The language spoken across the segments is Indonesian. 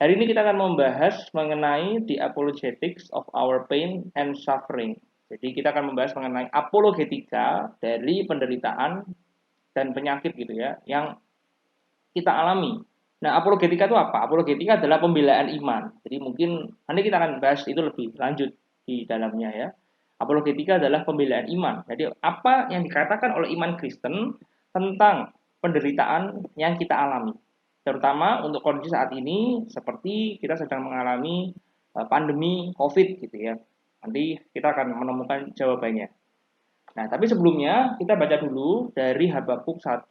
Hari ini kita akan membahas mengenai the apologetics of our pain and suffering. Jadi kita akan membahas mengenai apologetika dari penderitaan dan penyakit gitu ya, yang kita alami. Nah, apologetika itu apa? Apologetika adalah pembelaan iman. Jadi mungkin nanti kita akan bahas itu lebih lanjut di dalamnya ya. Apologetika adalah pembelaan iman. Jadi apa yang dikatakan oleh iman Kristen tentang penderitaan yang kita alami. Terutama untuk kondisi saat ini seperti kita sedang mengalami pandemi COVID gitu ya. Nanti kita akan menemukan jawabannya. Nah, tapi sebelumnya kita baca dulu dari Habakuk 1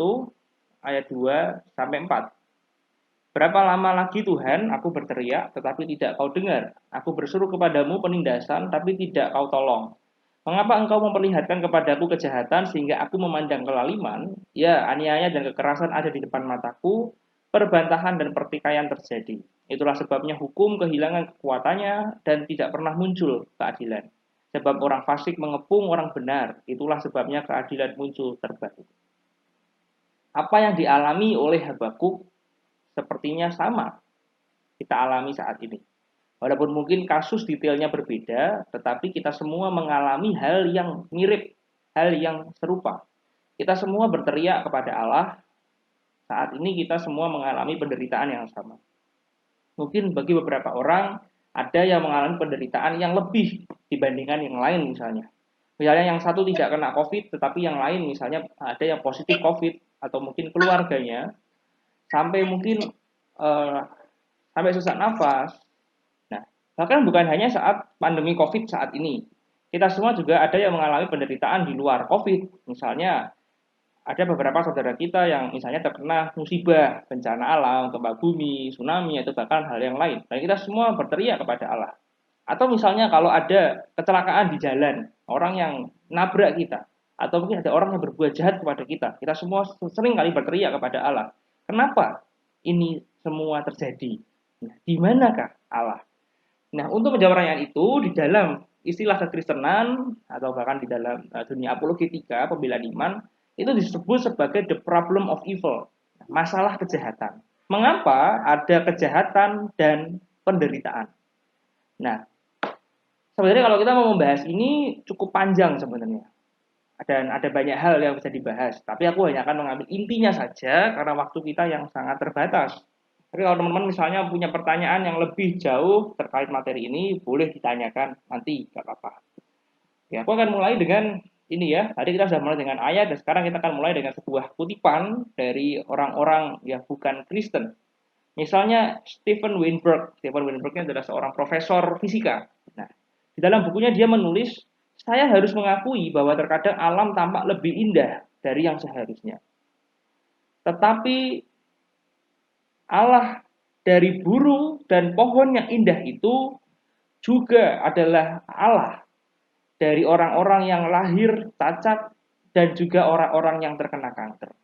ayat 2 sampai 4. Berapa lama lagi Tuhan, aku berteriak, tetapi tidak kau dengar. Aku berseru kepadamu penindasan, tapi tidak kau tolong. Mengapa engkau memperlihatkan kepadaku kejahatan sehingga aku memandang kelaliman? Ya, aniaya dan kekerasan ada di depan mataku, perbantahan dan pertikaian terjadi. Itulah sebabnya hukum kehilangan kekuatannya dan tidak pernah muncul keadilan. Sebab orang fasik mengepung orang benar, itulah sebabnya keadilan muncul terbaru. Apa yang dialami oleh Habakuk sepertinya sama kita alami saat ini. Walaupun mungkin kasus detailnya berbeda, tetapi kita semua mengalami hal yang mirip, hal yang serupa. Kita semua berteriak kepada Allah, saat ini kita semua mengalami penderitaan yang sama. Mungkin bagi beberapa orang, ada yang mengalami penderitaan yang lebih dibandingkan yang lain misalnya. Misalnya yang satu tidak kena COVID, tetapi yang lain misalnya ada yang positif COVID, atau mungkin keluarganya, sampai mungkin sampai sesak nafas. Nah, bahkan bukan hanya saat pandemi COVID saat ini. Kita semua juga ada yang mengalami penderitaan di luar COVID. Misalnya, ada beberapa saudara kita yang misalnya terkena musibah, bencana alam, gempa bumi, tsunami, atau bahkan hal yang lain. Dan kita semua berteriak kepada Allah. Atau misalnya kalau ada kecelakaan di jalan, orang yang nabrak kita, atau mungkin ada orang yang berbuat jahat kepada kita semua sering kali berteriak kepada Allah. Kenapa ini semua terjadi? Nah, di manakah Allah? Nah, untuk menjawab pertanyaan itu, di dalam istilah kekristenan, atau bahkan di dalam dunia apologetika, pembelaan iman, itu disebut sebagai the problem of evil, masalah kejahatan. Mengapa ada kejahatan dan penderitaan? Nah, sebenarnya kalau kita mau membahas ini cukup panjang sebenarnya. Dan ada banyak hal yang bisa dibahas. Tapi aku hanya akan mengambil intinya saja karena waktu kita yang sangat terbatas. Tapi kalau teman-teman misalnya punya pertanyaan yang lebih jauh terkait materi ini, boleh ditanyakan nanti, gak apa-apa. Ya, aku akan mulai dengan ini ya. Tadi kita sudah mulai dengan ayat, dan sekarang kita akan mulai dengan sebuah kutipan dari orang-orang yang bukan Kristen. Misalnya Stephen Weinberg. Stephen Weinberg ini adalah seorang profesor fisika. Nah, di dalam bukunya dia menulis, saya harus mengakui bahwa terkadang alam tampak lebih indah dari yang seharusnya. Tetapi Allah dari burung dan pohon yang indah itu juga adalah Allah dari orang-orang yang lahir cacat dan juga orang-orang yang terkena kanker.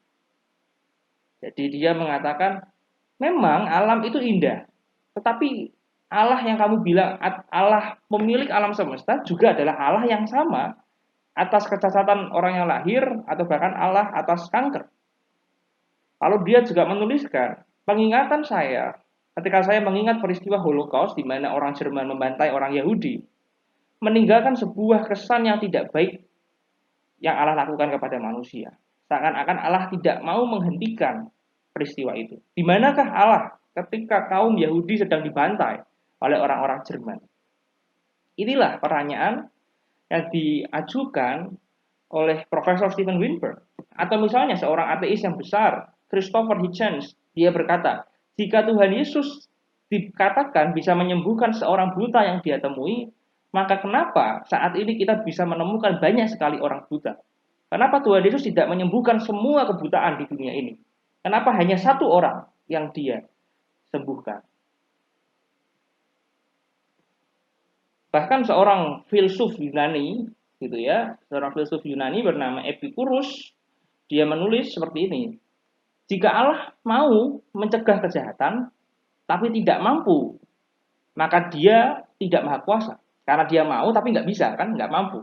Jadi dia mengatakan, memang alam itu indah, tetapi Allah yang kamu bilang Allah pemilik alam semesta juga adalah Allah yang sama atas kecacatan orang yang lahir atau bahkan Allah atas kanker. Lalu dia juga menuliskan, pengingatan saya ketika saya mengingat peristiwa Holocaust di mana orang Jerman membantai orang Yahudi, meninggalkan sebuah kesan yang tidak baik yang Allah lakukan kepada manusia. Seakan-akan Allah tidak mau menghentikan peristiwa itu. Di manakah Allah ketika kaum Yahudi sedang dibantai oleh orang-orang Jerman? Inilah pertanyaan yang diajukan oleh Profesor Stephen Weinberg. Atau misalnya seorang ateis yang besar, Christopher Hitchens, dia berkata, jika Tuhan Yesus dikatakan bisa menyembuhkan seorang buta yang dia temui, maka kenapa saat ini kita bisa menemukan banyak sekali orang buta? Kenapa Tuhan Yesus tidak menyembuhkan semua kebutaan di dunia ini? Kenapa hanya satu orang yang dia sembuhkan? Bahkan seorang filsuf Yunani, gitu ya, seorang filsuf Yunani bernama Epicurus, dia menulis seperti ini. Jika Allah mau mencegah kejahatan, tapi tidak mampu, maka dia tidak maha kuasa. Karena dia mau, tapi nggak bisa, kan? Nggak mampu.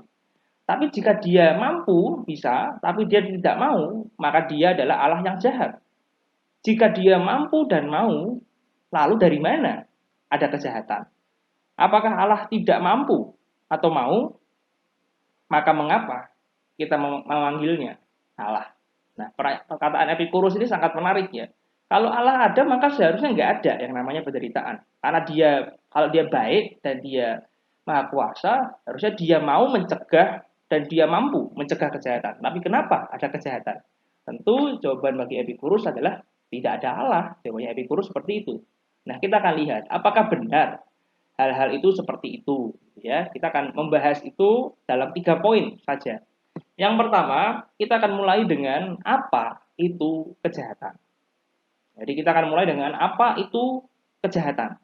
Tapi jika dia mampu, bisa, tapi dia tidak mau, maka dia adalah Allah yang jahat. Jika dia mampu dan mau, lalu dari mana ada kejahatan. Apakah Allah tidak mampu atau mau? Maka mengapa kita memanggilnya Allah? Nah, perkataan Epicurus ini sangat menarik ya. Kalau Allah ada, maka seharusnya nggak ada yang namanya penderitaan. Karena kalau dia baik dan dia maha kuasa, harusnya dia mau mencegah dan dia mampu mencegah kejahatan. Tapi kenapa ada kejahatan? Tentu jawaban bagi Epicurus adalah tidak ada Allah. Jawabannya Epicurus seperti itu. Nah, kita akan lihat apakah benar hal-hal itu seperti itu. Ya, kita akan membahas itu dalam 3 poin saja. Yang pertama, kita akan mulai dengan apa itu kejahatan. Jadi kita akan mulai dengan apa itu kejahatan.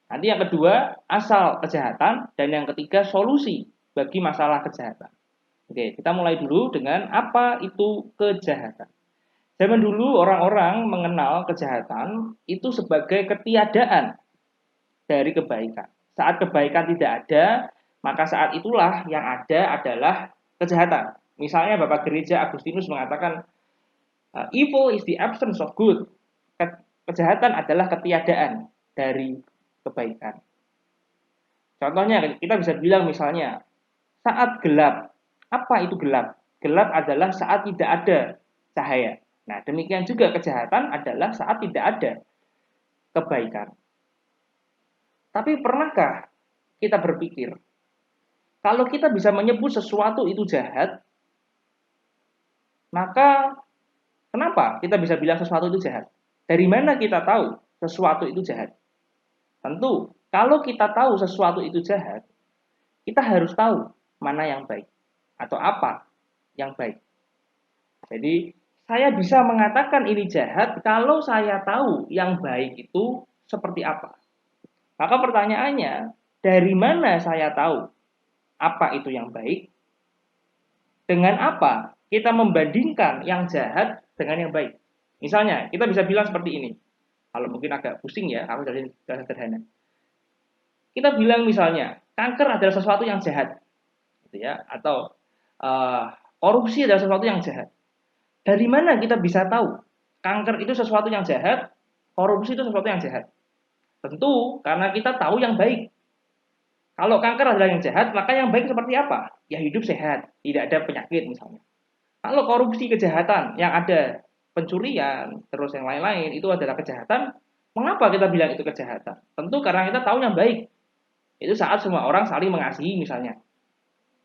Nanti yang kedua, asal kejahatan, dan yang ketiga, solusi bagi masalah kejahatan. Oke, kita mulai dulu dengan apa itu kejahatan. Zaman dulu orang-orang mengenal kejahatan itu sebagai ketiadaan dari kebaikan. Saat kebaikan tidak ada, maka saat itulah yang ada adalah kejahatan. Misalnya Bapak Gereja Agustinus mengatakan, evil is the absence of good. Kejahatan adalah ketiadaan dari kebaikan. Contohnya kita bisa bilang misalnya, saat gelap, apa itu gelap? Gelap adalah saat tidak ada cahaya. Nah, demikian juga kejahatan adalah saat tidak ada kebaikan. Tapi pernahkah kita berpikir, kalau kita bisa menyebut sesuatu itu jahat, maka kenapa kita bisa bilang sesuatu itu jahat? Dari mana kita tahu sesuatu itu jahat? Tentu, kalau kita tahu sesuatu itu jahat, kita harus tahu mana yang baik atau apa yang baik. Jadi, saya bisa mengatakan ini jahat kalau saya tahu yang baik itu seperti apa. Maka pertanyaannya, dari mana saya tahu apa itu yang baik? Dengan apa kita membandingkan yang jahat dengan yang baik? Misalnya, kita bisa bilang seperti ini. Kalau mungkin agak pusing ya, aku jadi sederhana. Kita bilang misalnya, kanker adalah sesuatu yang jahat, gitu ya, atau korupsi adalah sesuatu yang jahat. Dari mana kita bisa tahu kanker itu sesuatu yang jahat, korupsi itu sesuatu yang jahat? Tentu karena kita tahu yang baik. Kalau kanker adalah yang jahat, maka yang baik seperti apa? Ya hidup sehat, tidak ada penyakit misalnya. Kalau korupsi kejahatan, yang ada pencurian, terus yang lain-lain, itu adalah kejahatan, mengapa kita bilang itu kejahatan? Tentu karena kita tahu yang baik. Itu saat semua orang saling mengasihi misalnya.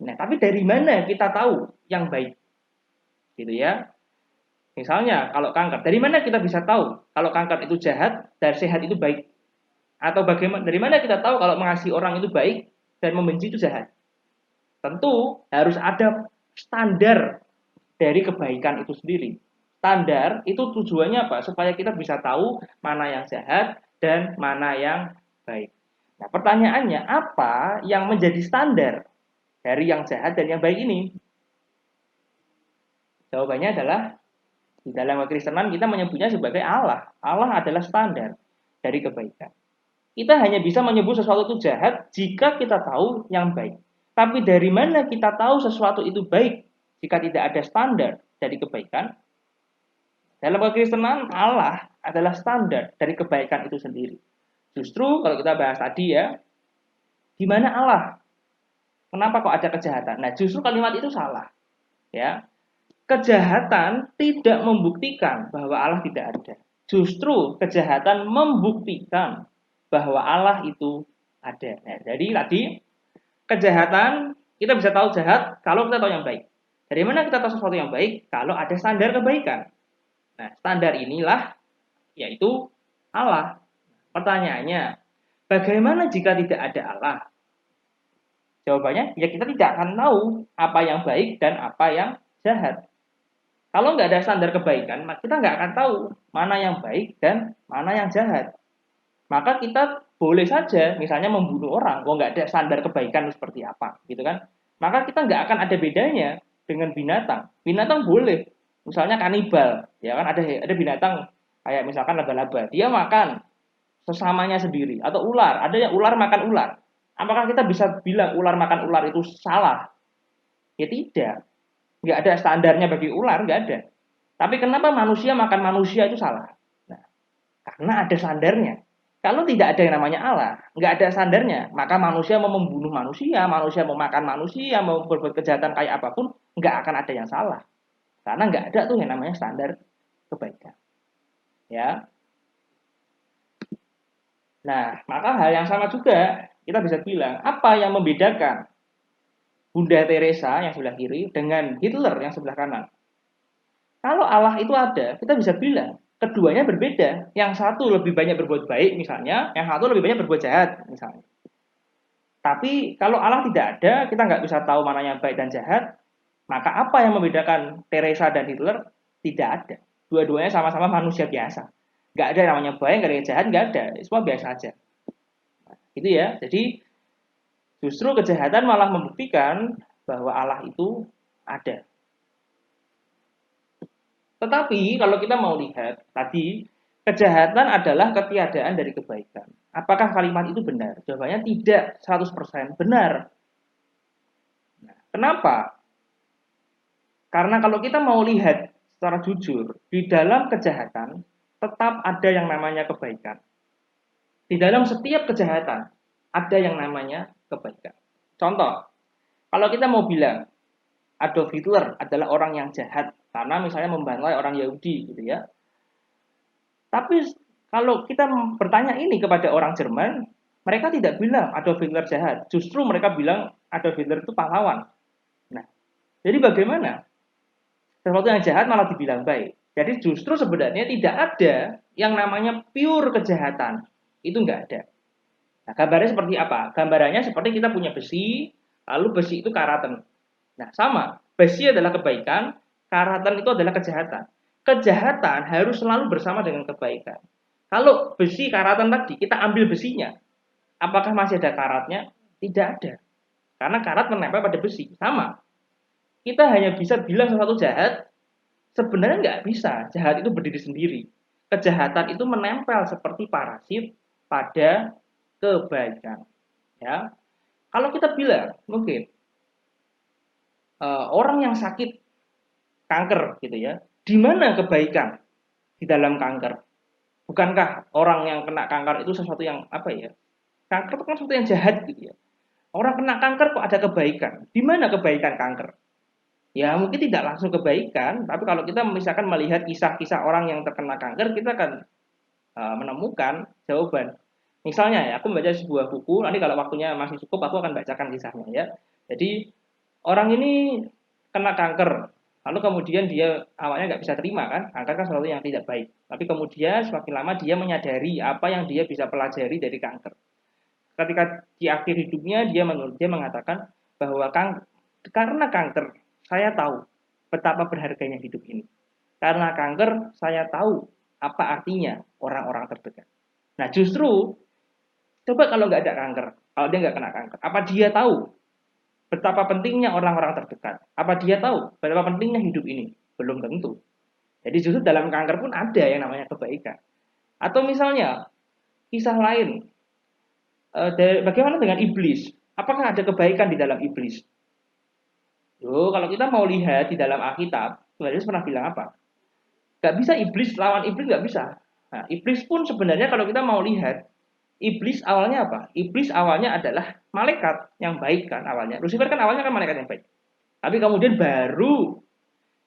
Nah, tapi dari mana kita tahu yang baik? Gitu ya. Misalnya kalau kanker, dari mana kita bisa tahu kalau kanker itu jahat dan sehat itu baik? Atau bagaimana dari mana kita tahu kalau mengasihi orang itu baik dan membenci itu jahat? Tentu harus ada standar dari kebaikan itu sendiri. Standar itu tujuannya apa? Supaya kita bisa tahu mana yang jahat dan mana yang baik. Nah, pertanyaannya apa yang menjadi standar dari yang jahat dan yang baik ini? Jawabannya adalah di dalam kekristenan kita menyebutnya sebagai Allah. Allah adalah standar dari kebaikan. Kita hanya bisa menyebut sesuatu itu jahat jika kita tahu yang baik. Tapi dari mana kita tahu sesuatu itu baik jika tidak ada standar dari kebaikan? Dalam kekristenan, Allah adalah standar dari kebaikan itu sendiri. Justru kalau kita bahas tadi ya, di mana Allah? Kenapa kok ada kejahatan? Nah, justru kalimat itu salah. Ya, kejahatan tidak membuktikan bahwa Allah tidak ada. Justru kejahatan membuktikan bahwa Allah itu ada. Nah, jadi tadi kejahatan kita bisa tahu jahat kalau kita tahu yang baik. Dari mana kita tahu sesuatu yang baik? Kalau ada standar kebaikan. Nah, standar inilah yaitu Allah. Pertanyaannya, bagaimana jika tidak ada Allah? Jawabannya, ya kita tidak akan tahu apa yang baik dan apa yang jahat. Kalau nggak ada standar kebaikan, kita nggak akan tahu mana yang baik dan mana yang jahat. Maka kita boleh saja misalnya membunuh orang, kalau nggak ada standar kebaikan seperti apa, gitu kan? Maka kita nggak akan ada bedanya dengan binatang. Binatang boleh, misalnya kanibal, ya kan ada binatang kayak misalkan laba-laba, dia makan sesamanya sendiri, atau ular, ada yang ular makan ular. Apakah kita bisa bilang ular makan ular itu salah? Ya tidak. Nggak ada standarnya bagi ular, nggak ada. Tapi kenapa manusia makan manusia itu salah? Nah, karena ada standarnya. Kalau tidak ada yang namanya Allah, nggak ada standarnya, maka manusia mau membunuh manusia, manusia mau makan manusia, mau berbuat kejahatan kayak apapun, nggak akan ada yang salah. Karena nggak ada tuh yang namanya standar kebaikan. Ya. Nah, maka hal yang sama juga kita bisa bilang, apa yang membedakan Bunda Teresa yang sebelah kiri dengan Hitler yang sebelah kanan? Kalau Allah itu ada, kita bisa bilang keduanya berbeda. Yang satu lebih banyak berbuat baik misalnya, yang satu lebih banyak berbuat jahat misalnya. Tapi kalau Allah tidak ada, kita nggak bisa tahu mana yang baik dan jahat. Maka apa yang membedakan Teresa dan Hitler? Tidak ada. Dua-duanya sama-sama manusia biasa. Nggak ada yang namanya baik, nggak ada yang jahat, nggak ada. Semua biasa aja. Gitu ya. Jadi justru kejahatan malah membuktikan bahwa Allah itu ada. Tetapi kalau kita mau lihat tadi, kejahatan adalah ketiadaan dari kebaikan. Apakah kalimat itu benar? Jawabannya tidak 100% benar. Nah, kenapa? Karena kalau kita mau lihat secara jujur, di dalam kejahatan tetap ada yang namanya kebaikan. Di dalam setiap kejahatan ada yang namanya kebaikan. Contoh, kalau kita mau bilang Adolf Hitler adalah orang yang jahat karena misalnya membantai orang Yahudi gitu ya. Tapi kalau kita bertanya ini kepada orang Jerman, mereka tidak bilang Adolf Hitler jahat. Justru mereka bilang Adolf Hitler itu pahlawan. Nah, jadi bagaimana? Sesuatu yang jahat malah dibilang baik. Jadi justru sebenarnya tidak ada yang namanya pure kejahatan. Itu nggak ada. Nah, gambarnya seperti apa? Gambarannya seperti kita punya besi, lalu besi itu karatan. Nah, sama. Besi adalah kebaikan, karatan itu adalah kejahatan. Kejahatan harus selalu bersama dengan kebaikan. Kalau besi karatan tadi, kita ambil besinya, apakah masih ada karatnya? Tidak ada. Karena karat menempel pada besi. Sama. Kita hanya bisa bilang sesuatu jahat, sebenarnya nggak bisa. Jahat itu berdiri sendiri. Kejahatan itu menempel seperti parasit pada kebaikan. Ya, kalau kita bilang mungkin orang yang sakit kanker gitu ya, di mana kebaikan di dalam kanker? Bukankah orang yang kena kanker itu sesuatu yang apa ya? Kanker itu kan sesuatu yang jahat gitu ya. Orang kena kanker kok ada kebaikan? Di mana kebaikan kanker? Ya mungkin tidak langsung kebaikan, tapi kalau kita misalkan melihat kisah-kisah orang yang terkena kanker, kita akan menemukan jawaban. Misalnya ya, aku membaca sebuah buku, nanti kalau waktunya masih cukup, aku akan bacakan kisahnya ya. Jadi orang ini kena kanker, lalu kemudian dia awalnya nggak bisa terima kan, kanker kan sesuatu yang tidak baik. Tapi kemudian semakin lama dia menyadari apa yang dia bisa pelajari dari kanker. Ketika di akhir hidupnya dia mengatakan bahwa karena kanker saya tahu betapa berharganya hidup ini. Karena kanker saya tahu apa artinya orang-orang terdekat. Nah justru coba kalau nggak ada kanker, kalau dia nggak kena kanker, apa dia tahu betapa pentingnya orang-orang terdekat? Apa dia tahu betapa pentingnya hidup ini? Belum tentu. Jadi justru dalam kanker pun ada yang namanya kebaikan. Atau misalnya kisah lain, bagaimana dengan iblis? Apakah ada kebaikan di dalam iblis? Loh, kalau kita mau lihat di dalam Alkitab, Tuhan Yesus pernah bilang apa? Gak bisa iblis lawan iblis, gak bisa. Nah, iblis pun sebenarnya kalau kita mau lihat, iblis awalnya apa? Iblis awalnya adalah malaikat yang baik kan awalnya. Lucifer kan awalnya kan malaikat yang baik. Tapi kemudian baru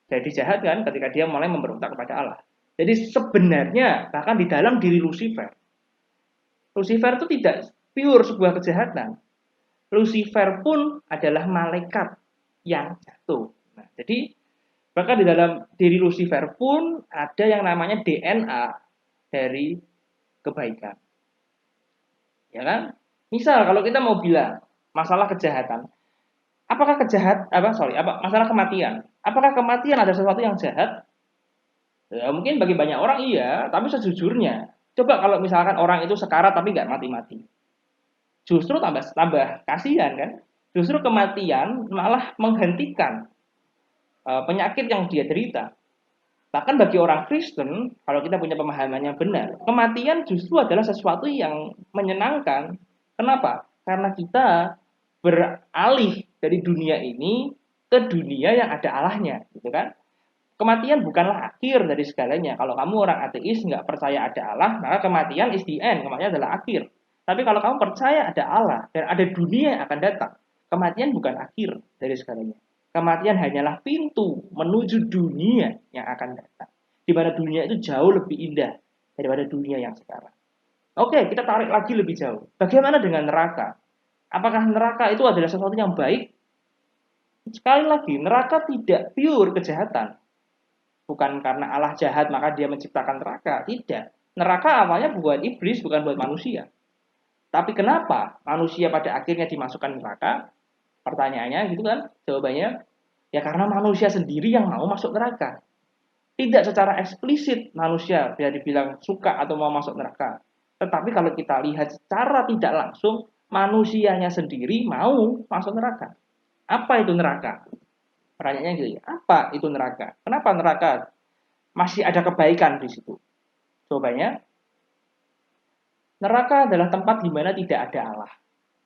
jadi jahat kan ketika dia mulai memberontak kepada Allah. Jadi sebenarnya bahkan di dalam diri Lucifer itu tidak pure sebuah kejahatan. Lucifer pun adalah malaikat yang jatuh. Nah, jadi bahkan di dalam diri Lucifer pun ada yang namanya DNA dari kebaikan. Ya kan? Misal kalau kita mau bilang masalah kejahatan, masalah kematian? Apakah kematian ada sesuatu yang jahat? Ya, mungkin bagi banyak orang iya, tapi sejujurnya, coba kalau misalkan orang itu sekarat tapi nggak mati-mati, justru tambah kasihan kan? Justru kematian malah menghentikan penyakit yang dia derita. Bahkan bagi orang Kristen, kalau kita punya pemahaman yang benar, kematian justru adalah sesuatu yang menyenangkan. Kenapa? Karena kita beralih dari dunia ini ke dunia yang ada Allahnya, gitu kan? Kematian bukanlah akhir dari segalanya. Kalau kamu orang ateis, nggak percaya ada Allah, maka kematian is the end. Kematian adalah akhir. Tapi kalau kamu percaya ada Allah dan ada dunia yang akan datang, kematian bukan akhir dari segalanya. Kematian hanyalah pintu menuju dunia yang akan datang. Di mana dunia itu jauh lebih indah daripada dunia yang sekarang. Oke, kita tarik lagi lebih jauh. Bagaimana dengan neraka? Apakah neraka itu adalah sesuatu yang baik? Sekali lagi, neraka tidak pure kejahatan. Bukan karena Allah jahat maka dia menciptakan neraka. Tidak. Neraka awalnya buat iblis, bukan buat manusia. Tapi kenapa manusia pada akhirnya dimasukkan neraka? Pertanyaannya gitu kan, jawabannya ya karena manusia sendiri yang mau masuk neraka. Tidak secara eksplisit manusia bisa dibilang suka atau mau masuk neraka. Tetapi kalau kita lihat secara tidak langsung, manusianya sendiri mau masuk neraka. Apa itu neraka? Pertanyaannya gitu ya, apa itu neraka? Kenapa neraka masih ada kebaikan di situ? Jawabannya, neraka adalah tempat di mana tidak ada Allah.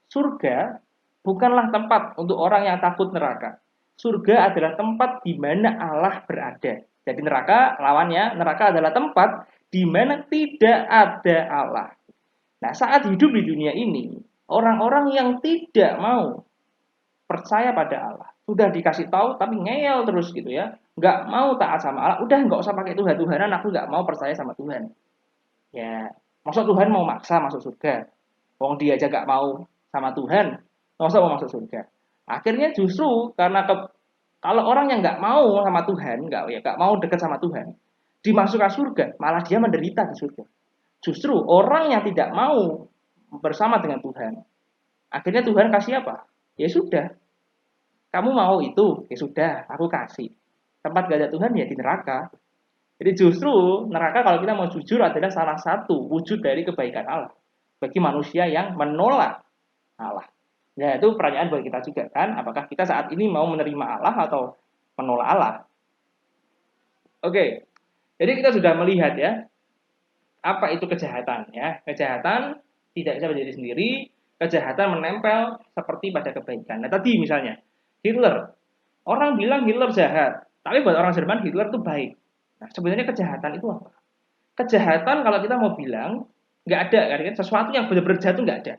Surga bukanlah tempat untuk orang yang takut neraka. Surga adalah tempat di mana Allah berada. Jadi neraka lawannya, neraka adalah tempat di mana tidak ada Allah. Nah, saat hidup di dunia ini, orang-orang yang tidak mau percaya pada Allah, sudah dikasih tahu tapi ngeyel terus gitu ya, nggak mau taat sama Allah, udah nggak usah pakai Tuhan-Tuhanan, aku nggak mau percaya sama Tuhan. Ya, maksud Tuhan mau maksa masuk surga, wong dia aja nggak mau sama Tuhan, masa mau masuk surga. Akhirnya justru karena kalau orang yang nggak mau sama Tuhan, nggak mau dekat sama Tuhan, dimasukkan surga, malah dia menderita di surga. Justru orang yang tidak mau bersama dengan Tuhan, akhirnya Tuhan kasih apa? Ya sudah, kamu mau itu, ya sudah, aku kasih. Tempat gak ada Tuhan ya di neraka. Jadi justru neraka kalau kita mau jujur adalah salah satu wujud dari kebaikan Allah bagi manusia yang menolak Allah. Nah itu pertanyaan buat kita juga kan, apakah kita saat ini mau menerima Allah atau menolak Allah? Oke, jadi kita sudah melihat ya, apa itu kejahatan ya. Kejahatan tidak bisa berdiri sendiri, kejahatan menempel seperti pada kebaikan. Nah tadi misalnya, Hitler, orang bilang Hitler jahat, tapi buat orang Jerman Hitler itu baik. Nah sebenarnya kejahatan itu apa? Kejahatan kalau kita mau bilang, nggak ada kan, sesuatu yang benar-benar jahat itu nggak ada.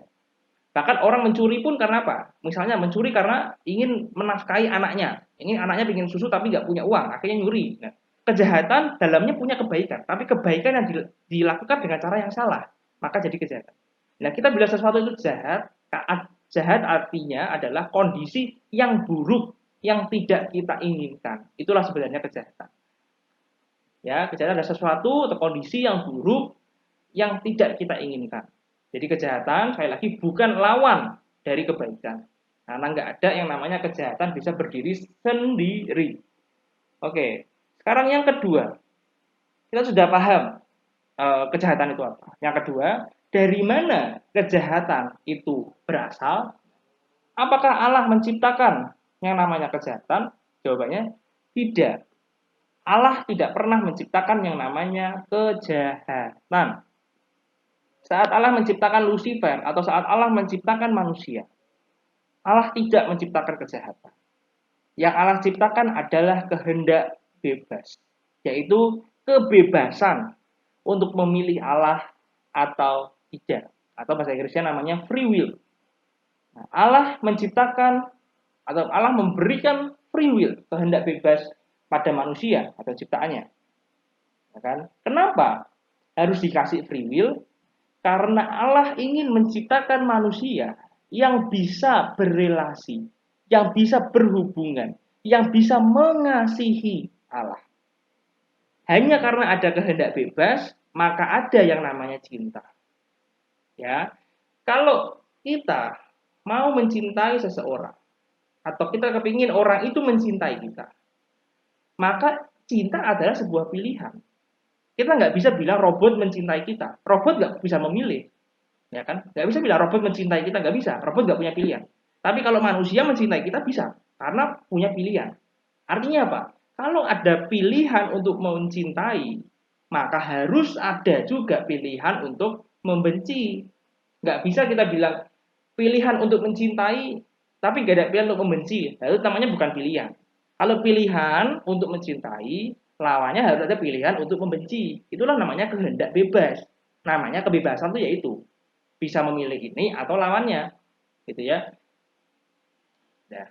Bahkan orang mencuri pun karena apa? Misalnya mencuri karena ingin menafkahi anaknya. Ingin anaknya ingin susu tapi nggak punya uang, akhirnya nyuri. Nah, kejahatan dalamnya punya kebaikan, tapi kebaikan yang dilakukan dengan cara yang salah, maka jadi kejahatan. Nah, kita bila sesuatu itu jahat, jahat artinya adalah kondisi yang buruk yang tidak kita inginkan. Itulah sebenarnya kejahatan. Ya, kejahatan adalah sesuatu atau kondisi yang buruk yang tidak kita inginkan. Jadi kejahatan, sekali lagi, bukan lawan dari kebaikan. Karena nggak ada yang namanya kejahatan bisa berdiri sendiri. Oke, sekarang yang kedua. Kita sudah paham kejahatan itu apa. Yang kedua, dari mana kejahatan itu berasal? Apakah Allah menciptakan yang namanya kejahatan? Jawabannya, tidak. Allah tidak pernah menciptakan yang namanya kejahatan. Saat Allah menciptakan Lucifer atau saat Allah menciptakan manusia, Allah tidak menciptakan kejahatan. Yang Allah ciptakan adalah kehendak bebas, yaitu kebebasan untuk memilih Allah atau tidak. Atau bahasa Inggrisnya namanya free will. Nah, Allah menciptakan atau Allah memberikan free will, kehendak bebas pada manusia atau ciptaannya. Ya kan? Kenapa harus dikasih free will? Karena Allah ingin menciptakan manusia yang bisa berelasi, yang bisa berhubungan, yang bisa mengasihi Allah. Hanya karena ada kehendak bebas, maka ada yang namanya cinta. Ya, kalau kita mau mencintai seseorang, atau kita kepingin orang itu mencintai kita, maka cinta adalah sebuah pilihan. Kita nggak bisa bilang robot mencintai kita. Robot nggak bisa memilih, ya kan? Nggak bisa bilang robot mencintai kita, nggak bisa. Robot nggak punya pilihan. Tapi kalau manusia mencintai kita bisa, karena punya pilihan. Artinya apa? Kalau ada pilihan untuk mencintai, maka harus ada juga pilihan untuk membenci. Nggak bisa kita bilang pilihan untuk mencintai, tapi nggak ada pilihan untuk membenci. Lalu namanya bukan pilihan. Kalau pilihan untuk mencintai, lawannya harus ada pilihan untuk membenci. Itulah namanya kehendak bebas. Namanya kebebasan itu yaitu bisa memilih ini atau lawannya, gitu ya. Nah,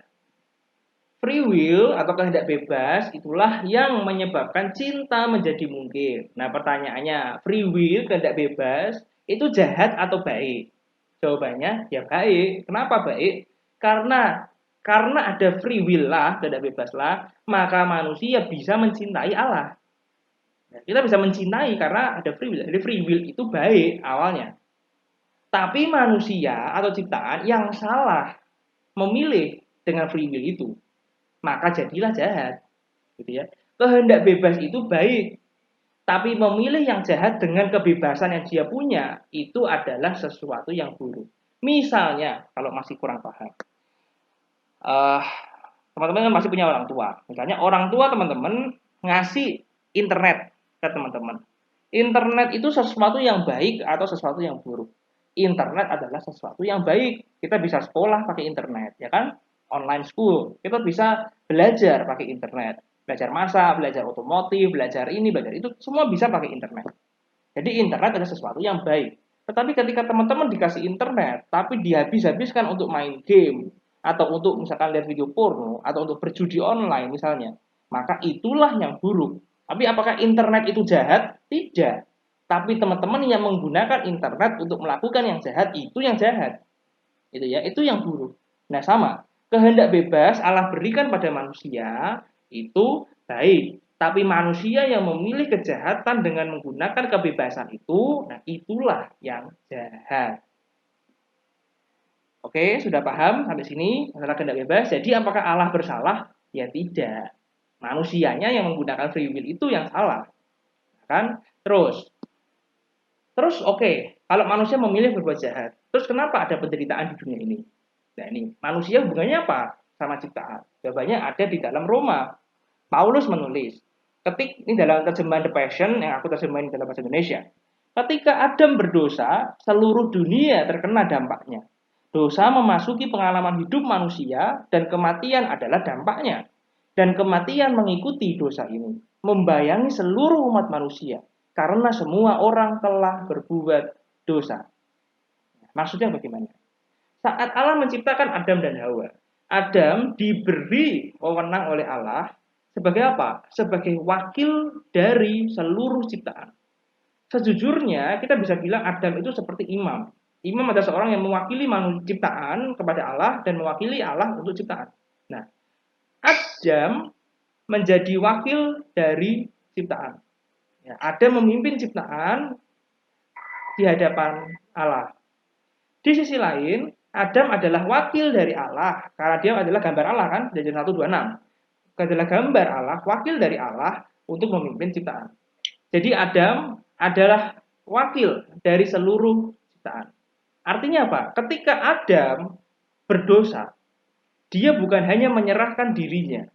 free will atau kehendak bebas itulah yang menyebabkan cinta menjadi mungkin. Nah, pertanyaannya, free will, kehendak bebas itu jahat atau baik? Jawabannya ya baik. Kenapa baik? Karena ada free will lah, kehendak bebas lah, maka manusia bisa mencintai Allah. Nah, kita bisa mencintai karena ada free will. Jadi free will itu baik awalnya. Tapi manusia atau ciptaan yang salah memilih dengan free will itu, maka jadilah jahat, gitu ya. Kehendak bebas itu baik, tapi memilih yang jahat dengan kebebasan yang dia punya itu adalah sesuatu yang buruk. Misalnya, kalau masih kurang paham, uh, teman-teman kan masih punya orang tua. Misalnya orang tua teman-teman ngasih internet ke teman-teman. Internet itu sesuatu yang baik atau sesuatu yang buruk? Internet adalah sesuatu yang baik. Kita bisa sekolah pakai internet, ya kan? Online school. Kita bisa belajar pakai internet. Belajar masak, belajar otomotif, belajar ini, belajar itu, semua bisa pakai internet. Jadi internet adalah sesuatu yang baik. Tetapi ketika teman-teman dikasih internet, tapi dihabis-habiskan untuk main game, atau untuk misalkan lihat video porno, atau untuk berjudi online misalnya, maka itulah yang buruk. Tapi apakah internet itu jahat? Tidak. Tapi teman-teman yang menggunakan internet untuk melakukan yang jahat, itu yang jahat. Itu ya, itu yang buruk. Nah, sama. Kehendak bebas Allah berikan pada manusia itu baik. Tapi manusia yang memilih kejahatan dengan menggunakan kebebasan itu, nah itulah yang jahat. Oke, sudah paham sampai sini masalah kehendak bebas. Jadi apakah Allah bersalah? Ya tidak. Manusianya yang menggunakan free will itu yang salah. Kan? Terus oke, kalau manusia memilih berbuat jahat, terus kenapa ada penderitaan di dunia ini? Nah ini, manusia hubungannya apa sama ciptaan? Jawabannya ada di dalam Roma. Paulus menulis, ini dalam terjemahan The Passion yang aku terjemahin dalam bahasa Indonesia. Ketika Adam berdosa, seluruh dunia terkena dampaknya. Dosa memasuki pengalaman hidup manusia dan kematian adalah dampaknya. Dan kematian mengikuti dosa ini, membayangi seluruh umat manusia karena semua orang telah berbuat dosa. Maksudnya bagaimana? Saat Allah menciptakan Adam dan Hawa, Adam diberi wewenang oleh Allah sebagai apa? Sebagai wakil dari seluruh ciptaan. Sejujurnya kita bisa bilang Adam itu seperti imam. Imam adalah seorang yang mewakili ciptaan kepada Allah dan mewakili Allah untuk ciptaan. Nah, Adam menjadi wakil dari ciptaan. Ya, Adam memimpin ciptaan di hadapan Allah. Di sisi lain, Adam adalah wakil dari Allah, karena dia adalah gambar Allah kan, Kejadian 1:26. Adalah gambar Allah, wakil dari Allah untuk memimpin ciptaan. Jadi Adam adalah wakil dari seluruh ciptaan. Artinya apa? Ketika Adam berdosa, dia bukan hanya menyerahkan dirinya,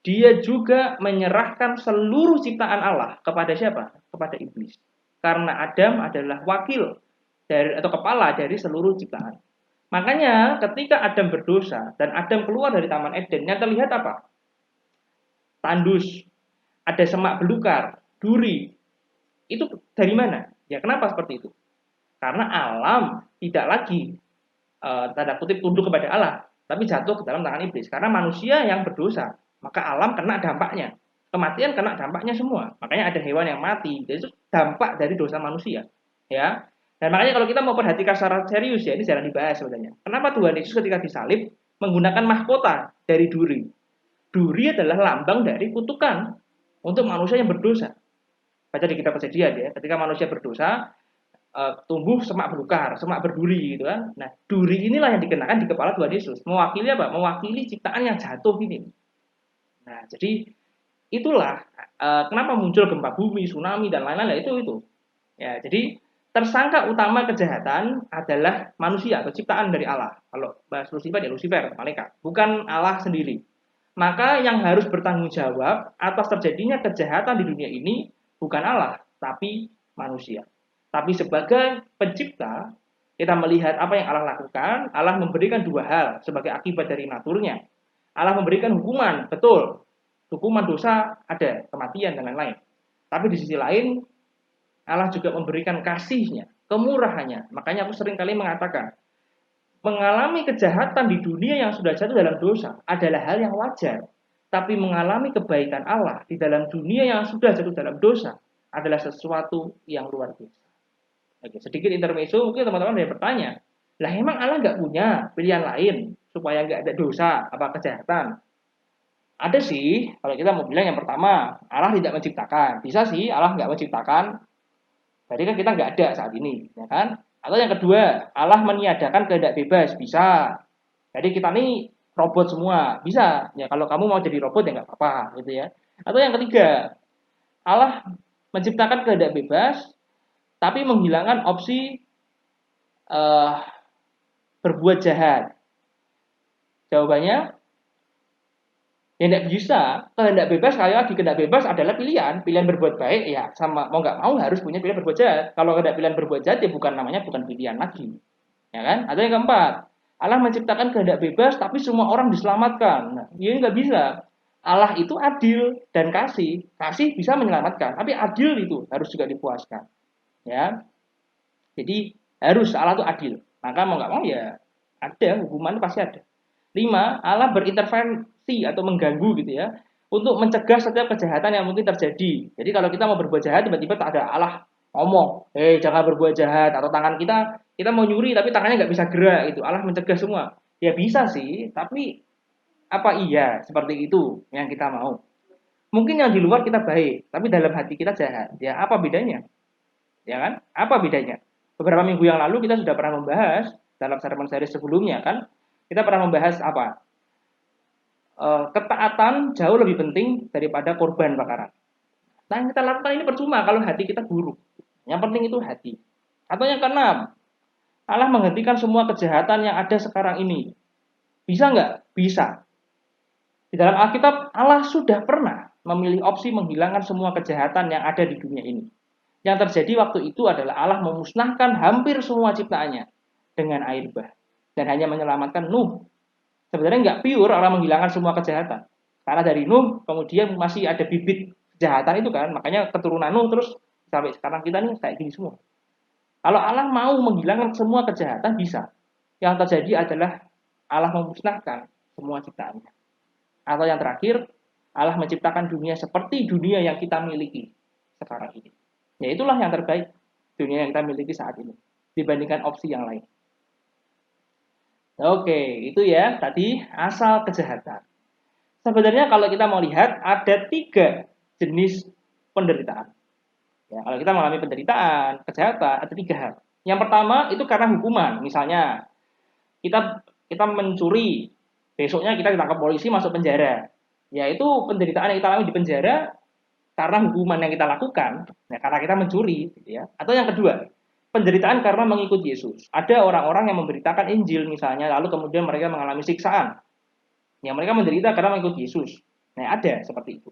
dia juga menyerahkan seluruh ciptaan Allah kepada siapa? Kepada iblis. Karena Adam adalah wakil dari atau kepala dari seluruh ciptaan. Makanya ketika Adam berdosa dan Adam keluar dari Taman Eden, yang terlihat apa? Tandus, ada semak belukar, duri. Itu dari mana? Ya kenapa seperti itu? Karena alam tidak lagi tanda kutip tunduk kepada Allah, tapi jatuh ke dalam tangan iblis. Karena manusia yang berdosa, maka alam kena dampaknya. Kematian kena dampaknya semua. Makanya ada hewan yang mati. Jadi itu dampak dari dosa manusia. Ya. Dan makanya kalau kita mau perhatikan secara serius ya, ini jarang dibahas sebenarnya. Kenapa Tuhan Yesus ketika disalib menggunakan mahkota dari duri? Duri adalah lambang dari kutukan untuk manusia yang berdosa. Baca di kitab Kejadian ya, ketika manusia berdosa, tumbuh semak belukar, semak berduri gitu kan. Nah, duri inilah yang dikenakan di kepala Tuhan Yesus. Mewakili apa? Mewakili ciptaan yang jatuh ini. Nah, jadi itulah kenapa muncul gempa bumi, tsunami dan lain-lain itu. Ya, jadi tersangka utama kejahatan adalah manusia atau ciptaan dari Allah. Kalau bahas Lucifer ya Lucifer, malaikat, bukan Allah sendiri. Maka yang harus bertanggung jawab atas terjadinya kejahatan di dunia ini bukan Allah, tapi manusia. Tapi sebagai pencipta, kita melihat apa yang Allah lakukan, Allah memberikan dua hal sebagai akibat dari naturnya. Allah memberikan hukuman, betul. hukuman dosa ada, kematian dan lain-lain. Tapi di sisi lain, Allah juga memberikan kasih-Nya, kemurahannya. Makanya aku sering kali mengatakan, mengalami kejahatan di dunia yang sudah jatuh dalam dosa adalah hal yang wajar. Tapi mengalami kebaikan Allah di dalam dunia yang sudah jatuh dalam dosa adalah sesuatu yang luar biasa. Oke, sedikit intermezzo, mungkin teman-teman ada yang bertanya, lah emang Allah nggak punya pilihan lain supaya nggak ada dosa apa kejahatan? Ada sih, kalau kita mau bilang yang pertama, Allah tidak menciptakan. Bisa sih Allah nggak menciptakan, berarti kan kita nggak ada saat ini, ya kan? Atau yang kedua, Allah meniadakan kehendak bebas, bisa. Jadi kita nih robot semua, bisa. Ya kalau kamu mau jadi robot ya nggak apa-apa, gitu ya. Atau yang ketiga, Allah menciptakan kehendak bebas, tapi menghilangkan opsi uh, berbuat jahat. Jawabannya, ya tidak bisa. Kehendak bebas, sekali lagi kehendak bebas adalah pilihan. Pilihan berbuat baik, ya sama mau nggak mau harus punya pilihan berbuat jahat. Kalau kehendak pilihan berbuat jahat, ya bukan namanya bukan pilihan lagi. Ya kan? Atau yang keempat, Allah menciptakan kehendak bebas, tapi semua orang diselamatkan. Nah, ya nggak bisa. Allah itu adil dan kasih. Kasih bisa menyelamatkan, tapi adil itu harus juga dipuaskan. Ya, jadi harus Allah itu adil. Maka mau nggak mau ya ada hukuman itu pasti ada. 5. Allah berintervensi atau mengganggu gitu ya untuk mencegah setiap kejahatan yang mungkin terjadi. Jadi kalau kita mau berbuat jahat tiba-tiba tak ada Allah ngomong, jangan berbuat jahat, atau tangan kita mau nyuri tapi tangannya nggak bisa gerak itu. Allah mencegah semua. Ya bisa sih, tapi apa iya seperti itu yang kita mau? Mungkin yang di luar kita baik, tapi dalam hati kita jahat. Ya apa bedanya? Ya kan? Apa bedanya? Beberapa minggu yang lalu kita sudah pernah membahas dalam sermon seri sebelumnya kan, kita pernah membahas apa? Ketaatan jauh lebih penting daripada korban bakaran. Nah, yang kita lakukan ini percuma kalau hati kita buruk. Yang penting itu hati. Atau yang keenam, Allah menghentikan semua kejahatan yang ada sekarang ini. Bisa nggak? Bisa. Di dalam Alkitab, Allah sudah pernah memilih opsi menghilangkan semua kejahatan yang ada di dunia ini. Yang terjadi waktu itu adalah Allah memusnahkan hampir semua ciptaannya dengan air bah. Dan hanya menyelamatkan Nuh. Sebenarnya nggak pure Allah menghilangkan semua kejahatan. Karena dari Nuh kemudian masih ada bibit kejahatan itu kan. Makanya keturunan Nuh terus sampai sekarang kita nih kayak gini semua. Kalau Allah mau menghilangkan semua kejahatan bisa. Yang terjadi adalah Allah memusnahkan semua ciptaannya. Atau yang terakhir, Allah menciptakan dunia seperti dunia yang kita miliki sekarang ini. Ya itulah yang terbaik dunia yang kita miliki saat ini dibandingkan opsi yang lain. Oke, itu ya tadi asal kejahatan. Sebenarnya kalau kita mau lihat ada 3 jenis penderitaan. Ya, kalau kita mengalami penderitaan, kejahatan ada 3 hal. Yang pertama itu karena hukuman. Misalnya kita mencuri, besoknya kita ditangkap polisi masuk penjara. Ya itu penderitaan yang kita alami di penjara karena hukuman yang kita lakukan, ya, karena kita mencuri, gitu ya. Atau yang kedua, penderitaan karena mengikut Yesus. Ada orang-orang yang memberitakan Injil misalnya, lalu kemudian mereka mengalami siksaan. Ya mereka menderita karena mengikut Yesus. Nah ada seperti itu.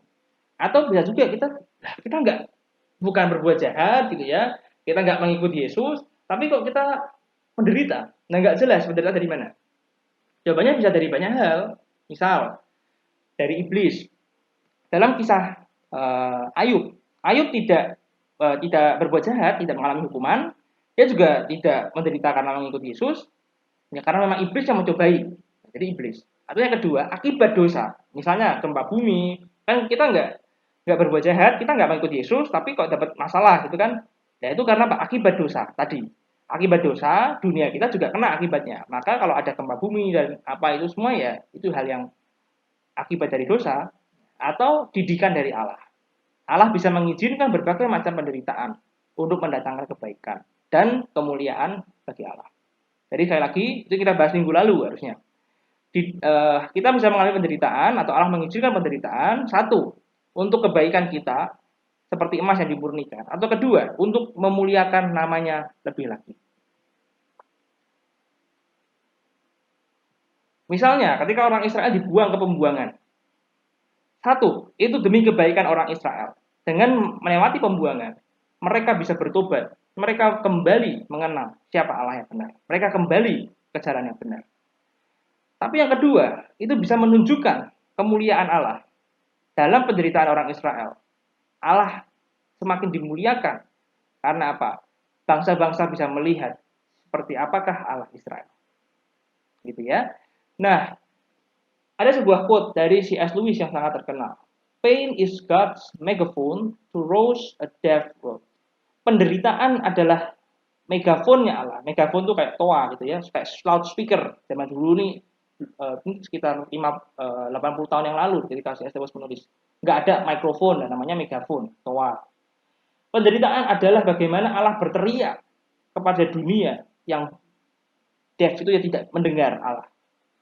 Atau bisa juga kita nggak bukan berbuat jahat gitu ya, kita nggak mengikut Yesus, tapi kok kita menderita. Nah nggak jelas menderita dari mana. Jawabannya bisa dari banyak hal. Misal dari iblis. Dalam kisah Ayub tidak berbuat jahat, tidak mengalami hukuman, dia juga tidak menderita karena mengikut Yesus, ya karena memang iblis yang mencobai. Jadi iblis. Atau yang kedua, akibat dosa. Misalnya gempa bumi, kan kita nggak berbuat jahat, kita nggak mengikut Yesus, tapi kok dapat masalah gitu kan? Ya itu karena apa? Akibat dosa tadi. Akibat dosa, dunia kita juga kena akibatnya. Maka kalau ada gempa bumi dan apa itu semua ya, itu hal yang akibat dari dosa atau didikan dari Allah. Allah bisa mengizinkan berbagai macam penderitaan untuk mendatangkan kebaikan dan kemuliaan bagi Allah. Jadi sekali lagi itu kita bahas minggu lalu harusnya. Kita bisa mengalami penderitaan atau Allah mengizinkan penderitaan, satu untuk kebaikan kita seperti emas yang dimurnikan, atau kedua untuk memuliakan namanya lebih lagi. Misalnya ketika orang Israel dibuang ke pembuangan, satu, itu demi kebaikan orang Israel. Dengan melewati pembuangan, mereka bisa bertobat. Mereka kembali mengenal siapa Allah yang benar. Mereka kembali ke jalan yang benar. Tapi yang kedua, itu bisa menunjukkan kemuliaan Allah. dalam penderitaan orang Israel, Allah semakin dimuliakan karena apa? Bangsa-bangsa bisa melihat seperti apakah Allah Israel. Gitu ya. Nah, ada sebuah quote dari C.S. Lewis yang sangat terkenal. Pain is God's megaphone to rouse a deaf world. Penderitaan adalah megafonnya Allah. Megafon itu kayak toa gitu ya, kayak loudspeaker. Zaman dulu nih sekitar 80 tahun yang lalu ketika C.S. Lewis menulis. Nggak ada mikrofon, namanya megafon, toa. Penderitaan adalah bagaimana Allah berteriak kepada dunia yang deaf itu ya tidak mendengar Allah.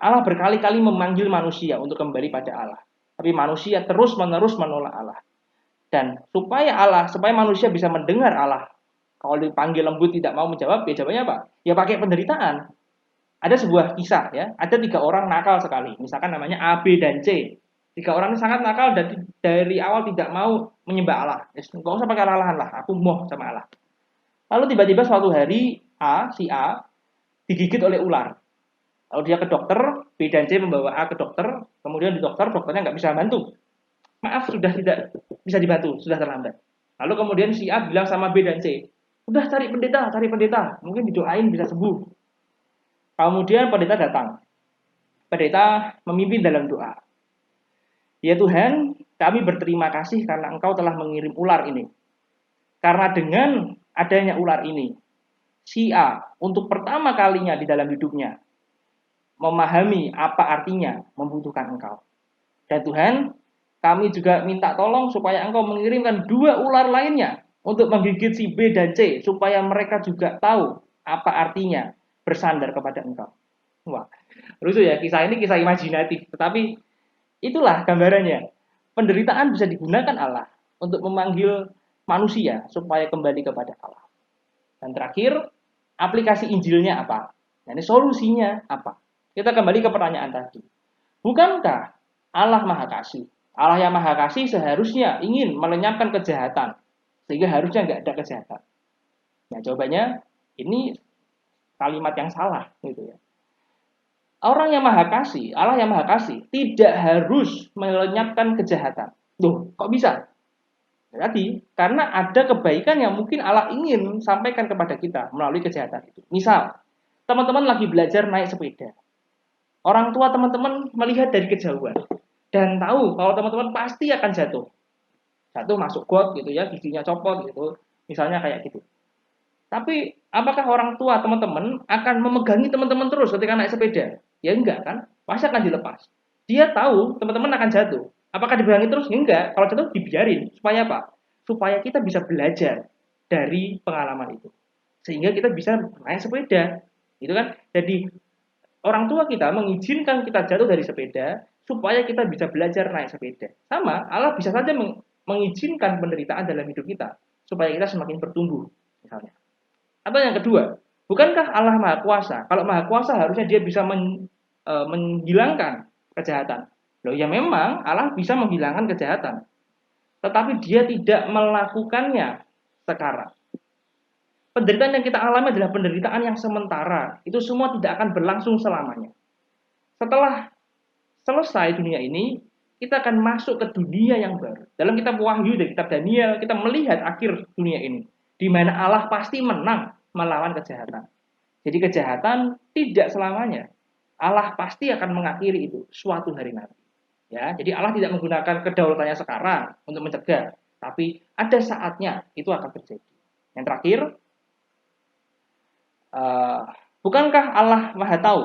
Allah berkali-kali memanggil manusia untuk kembali pada Allah. Tapi manusia terus-menerus menolak Allah. Dan supaya manusia bisa mendengar Allah. Kalau dipanggil lembut tidak mau menjawab, ya jawabannya apa? Ya pakai penderitaan. Ada sebuah kisah ya, ada 3 orang nakal sekali. Misalkan namanya A, B, dan C. 3 orang ini sangat nakal dan dari awal tidak mau menyembah Allah. Nggak usah pakai Allah lah, aku mau sama Allah. Lalu tiba-tiba suatu hari si A digigit oleh ular. Lalu dia ke dokter, B dan C membawa A ke dokter, kemudian dokternya nggak bisa bantu. Maaf, sudah tidak bisa dibantu, sudah terlambat. Lalu kemudian si A bilang sama B dan C, udah cari pendeta, mungkin didoain bisa sembuh. Kemudian pendeta datang. Pendeta memimpin dalam doa. Ya Tuhan, kami berterima kasih karena Engkau telah mengirim ular ini. Karena dengan adanya ular ini, si A untuk pertama kalinya di dalam hidupnya memahami apa artinya membutuhkan Engkau. Dan Tuhan, kami juga minta tolong supaya Engkau mengirimkan 2 ular lainnya untuk menggigit si B dan C, supaya mereka juga tahu apa artinya bersandar kepada Engkau. Wah, lucu ya, kisah ini kisah imajinatif, tetapi itulah gambarannya. Penderitaan bisa digunakan Allah untuk memanggil manusia supaya kembali kepada Allah. Dan terakhir, aplikasi Injilnya apa? Nah, ini solusinya apa? Kita kembali ke pertanyaan tadi. Bukankah Allah Maha Kasih? Allah yang Maha Kasih seharusnya ingin melenyapkan kejahatan, sehingga harusnya nggak ada kejahatan. Nah, jawabannya ini kalimat yang salah, gitu ya. Allah yang Maha Kasih tidak harus melenyapkan kejahatan. Loh, kok bisa? Jadi, karena ada kebaikan yang mungkin Allah ingin sampaikan kepada kita melalui kejahatan itu. Misal, teman-teman lagi belajar naik sepeda. Orang tua teman-teman melihat dari kejauhan dan tahu kalau teman-teman pasti akan jatuh. Jatuh masuk got gitu ya, giginya copot gitu. Misalnya kayak gitu. Tapi apakah orang tua teman-teman akan memegangi teman-teman terus ketika naik sepeda? Ya enggak kan? Pasti akan dilepas. Dia tahu teman-teman akan jatuh. Apakah dipegangi terus? Ya enggak. Kalau jatuh dibiarin. Supaya apa? Supaya kita bisa belajar dari pengalaman itu. Sehingga kita bisa naik sepeda. Gitu kan? Jadi orang tua kita mengizinkan kita jatuh dari sepeda supaya kita bisa belajar naik sepeda. Sama, Allah bisa saja mengizinkan penderitaan dalam hidup kita supaya kita semakin bertumbuh misalnya. Atau yang kedua, bukankah Allah Maha Kuasa? Kalau Maha Kuasa harusnya dia bisa menghilangkan kejahatan. Loh ya memang Allah bisa menghilangkan kejahatan. Tetapi dia tidak melakukannya sekarang. Penderitaan yang kita alami adalah penderitaan yang sementara. Itu semua tidak akan berlangsung selamanya. Setelah selesai dunia ini, kita akan masuk ke dunia yang baru. Dalam kitab Wahyu dan kitab Daniel, kita melihat akhir dunia ini, di mana Allah pasti menang melawan kejahatan. Jadi kejahatan tidak selamanya. Allah pasti akan mengakhiri itu suatu hari nanti. Ya, jadi Allah tidak menggunakan kedaulatannya sekarang untuk mencegah, tapi ada saatnya itu akan terjadi. Yang terakhir, bukankah Allah Maha Tahu?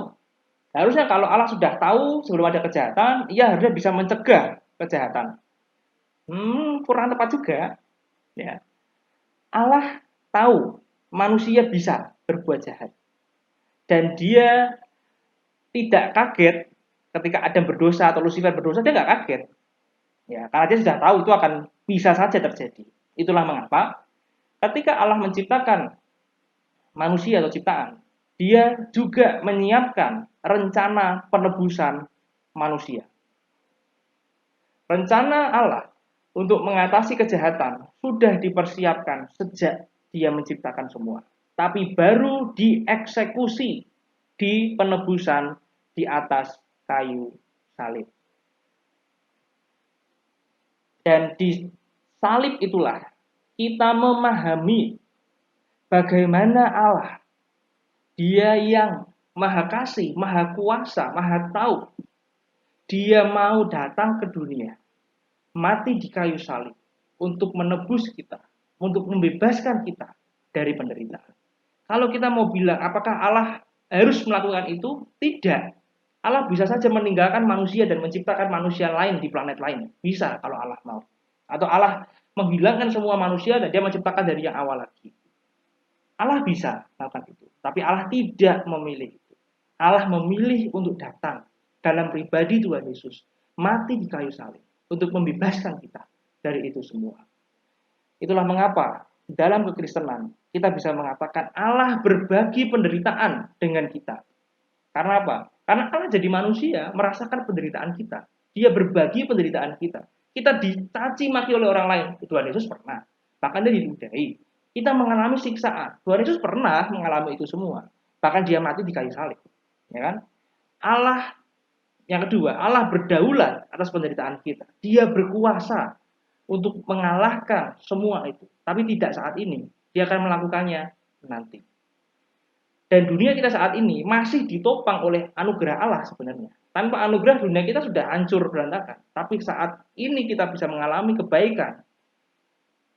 Harusnya kalau Allah sudah tahu sebelum ada kejahatan, ia harusnya bisa mencegah kejahatan. Kurang tepat juga. Ya. Allah tahu manusia bisa berbuat jahat. Dan dia tidak kaget ketika Adam berdosa atau Lucifer berdosa, dia nggak kaget. Ya, karena dia sudah tahu itu akan bisa saja terjadi. Itulah mengapa ketika Allah menciptakan manusia atau ciptaan, dia juga menyiapkan rencana penebusan manusia. Rencana Allah untuk mengatasi kejahatan sudah dipersiapkan sejak dia menciptakan semua. Tapi baru dieksekusi di penebusan di atas kayu salib. Dan di salib itulah kita memahami bagaimana Allah, Dia yang maha kasih, maha kuasa, maha tahu. Dia mau datang ke dunia, mati di kayu salib untuk menebus kita, untuk membebaskan kita dari penderitaan. Kalau kita mau bilang apakah Allah harus melakukan itu? Tidak. Allah bisa saja meninggalkan manusia dan menciptakan manusia lain di planet lain. Bisa kalau Allah mau. Atau Allah menghilangkan semua manusia dan dia menciptakan dari yang awal lagi. Allah bisa melakukan itu. Tapi Allah tidak memilih itu. Allah memilih untuk datang dalam pribadi Tuhan Yesus. Mati di kayu salib. Untuk membebaskan kita dari itu semua. Itulah mengapa dalam kekristenan kita bisa mengatakan Allah berbagi penderitaan dengan kita. Karena apa? Karena Allah jadi manusia merasakan penderitaan kita. Dia berbagi penderitaan kita. Kita dicaci maki oleh orang lain. Tuhan Yesus pernah. Bahkan dia diludahi. Kita mengalami siksaan. Tuhan Yesus pernah mengalami itu semua. Bahkan dia mati di kayu salib. Ya kan? Allah yang kedua, Allah berdaulat atas penderitaan kita. Dia berkuasa untuk mengalahkan semua itu. Tapi tidak saat ini. Dia akan melakukannya nanti. Dan dunia kita saat ini masih ditopang oleh anugerah Allah sebenarnya. Tanpa anugerah dunia kita sudah hancur berantakan. Tapi saat ini kita bisa mengalami kebaikan.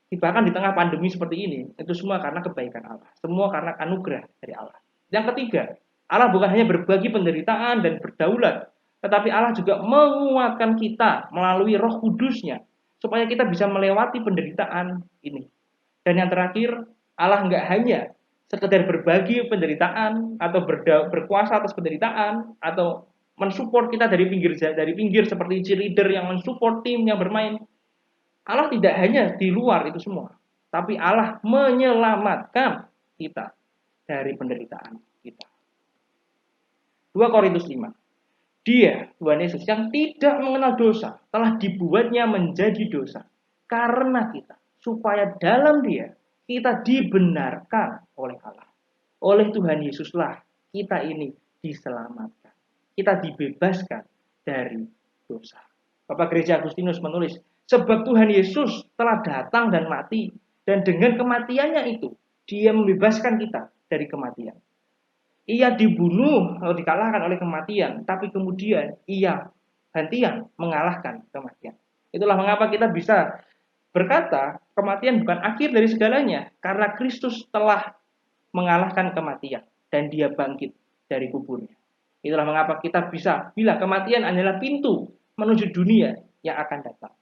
Bahkan di tengah pandemi seperti ini, itu semua karena kebaikan Allah. Semua karena anugerah dari Allah. Yang ketiga, Allah bukan hanya berbagi penderitaan dan berdaulat. Tetapi Allah juga menguatkan kita melalui Roh Kudus-Nya. Supaya kita bisa melewati penderitaan ini. Dan yang terakhir, Allah nggak hanya sekedar berbagi penderitaan atau berkuasa atas penderitaan atau mensupport kita dari pinggir seperti cheerleader yang mensupport tim yang bermain. Allah tidak hanya di luar itu semua, tapi Allah menyelamatkan kita dari penderitaan kita. 2 Korintus 5. Dia, Tuhan Yesus, yang tidak mengenal dosa, telah dibuatnya menjadi dosa karena kita, supaya dalam Dia kita dibenarkan oleh Allah. Oleh Tuhan Yesuslah kita ini diselamatkan. Kita dibebaskan dari dosa. Bapak Gereja Agustinus menulis, sebab Tuhan Yesus telah datang dan mati, dan dengan kematiannya itu, Dia membebaskan kita dari kematian. Ia dibunuh atau dikalahkan oleh kematian, tapi kemudian ia gantian mengalahkan kematian. Itulah mengapa kita bisa berkata kematian bukan akhir dari segalanya, karena Kristus telah mengalahkan kematian dan dia bangkit dari kuburnya. Itulah mengapa kita bisa bilang kematian adalah pintu menuju dunia yang akan datang.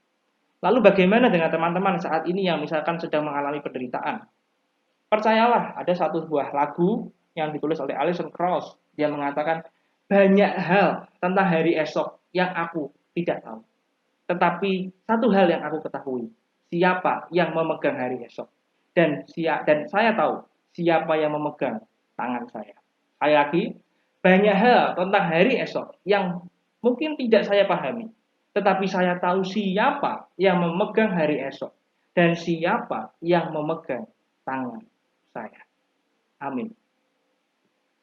Lalu bagaimana dengan teman-teman saat ini yang misalkan sedang mengalami penderitaan? Percayalah, ada satu buah lagu yang ditulis oleh Alison Krauss. Dia mengatakan, banyak hal tentang hari esok yang aku tidak tahu. Tetapi satu hal yang aku ketahui, siapa yang memegang hari esok. Dan saya tahu siapa yang memegang tangan saya. Sekali lagi, banyak hal tentang hari esok yang mungkin tidak saya pahami. Tetapi saya tahu siapa yang memegang hari esok. Dan siapa yang memegang tangan saya. Amin.